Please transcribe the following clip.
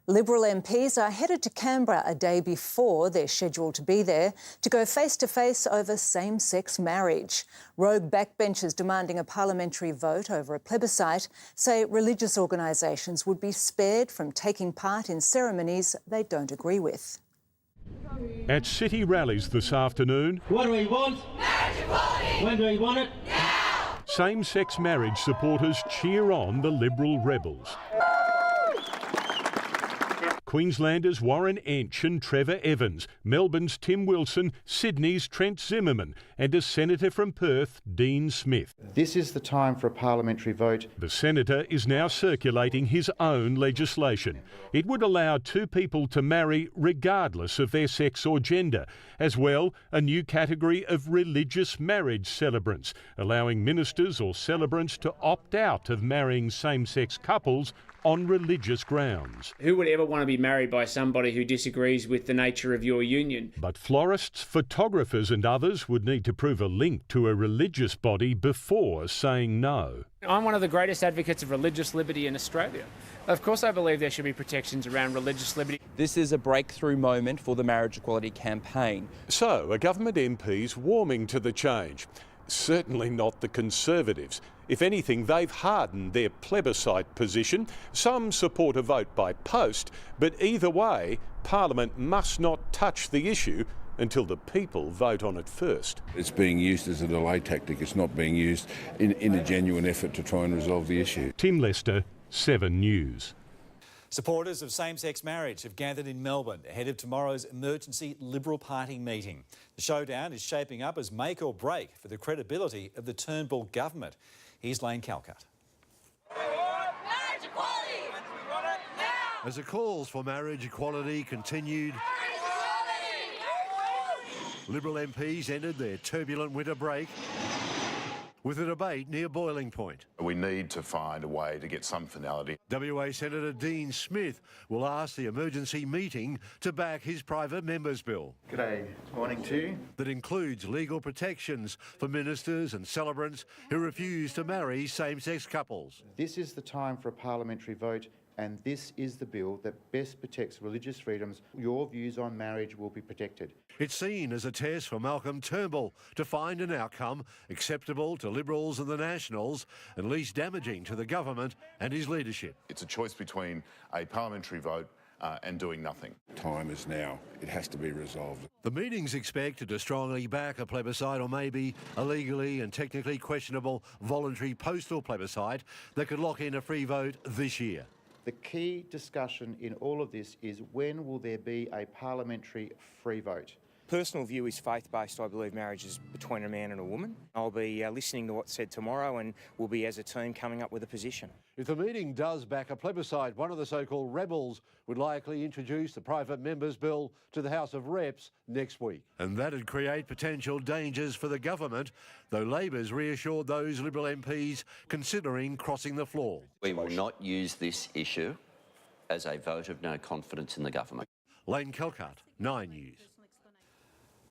Liberal MPs are headed to Canberra a day before they're scheduled to be there to go face-to-face over same-sex marriage. Rogue backbenchers demanding a parliamentary vote over a plebiscite say religious organisations would be spared from taking part in ceremonies they don't agree with. At city rallies this afternoon, what do we want? Marriage equality! When do we want it? Now! Same-sex marriage supporters cheer on the Liberal rebels. Queenslanders Warren Entsch and Trevor Evans, Melbourne's Tim Wilson, Sydney's Trent Zimmerman and a senator from Perth, Dean Smith. This is the time for a parliamentary vote. The senator is now circulating his own legislation. It would allow two people to marry regardless of their sex or gender, as well a new category of religious marriage celebrants, allowing ministers or celebrants to opt out of marrying same-sex couples on religious grounds. Who would ever want to be married by somebody who disagrees with the nature of your union? But florists, photographers and others would need to prove a link to a religious body before saying no. I'm one of the greatest advocates of religious liberty in Australia. Of course I believe there should be protections around religious liberty. This is a breakthrough moment for the marriage equality campaign. So, are government MPs warming to the change? Certainly not the Conservatives. If anything, they've hardened their plebiscite position. Some support a vote by post, but either way, Parliament must not touch the issue until the people vote on it first. It's being used as a delay tactic. It's not being used in a genuine effort to try and resolve the issue. Tim Lester, 7 News. Supporters of same-sex marriage have gathered in Melbourne ahead of tomorrow's emergency Liberal Party meeting. The showdown is shaping up as make or break for the credibility of the Turnbull government. Here's Lane Calcutt. Marriage equality! Now! As the calls for marriage equality continued, Liberal MPs ended their turbulent winter break with a debate near boiling point. We need to find a way to get some finality. WA Senator Dean Smith will ask the emergency meeting to back his private member's bill. G'day, morning to you. That includes legal protections for ministers and celebrants who refuse to marry same-sex couples. This is the time for a parliamentary vote, and this is the bill that best protects religious freedoms. Your views on marriage will be protected. It's seen as a test for Malcolm Turnbull to find an outcome acceptable to Liberals and the Nationals and least damaging to the government and his leadership. It's a choice between a parliamentary vote and doing nothing. Time is now. It has to be resolved. The meeting's expected to strongly back a plebiscite or maybe a legally and technically questionable voluntary postal plebiscite that could lock in a free vote this year. The key discussion in all of this is when will there be a parliamentary free vote? Personal view is faith-based. I believe marriage is between a man and a woman. I'll be listening to what's said tomorrow and we'll be, as a team, coming up with a position. If the meeting does back a plebiscite, one of the so-called rebels would likely introduce the private member's bill to the House of Reps next week. And that'd create potential dangers for the government, though Labor's reassured those Liberal MPs considering crossing the floor. We will not use this issue as a vote of no confidence in the government. Lane Calcutt, 9 News.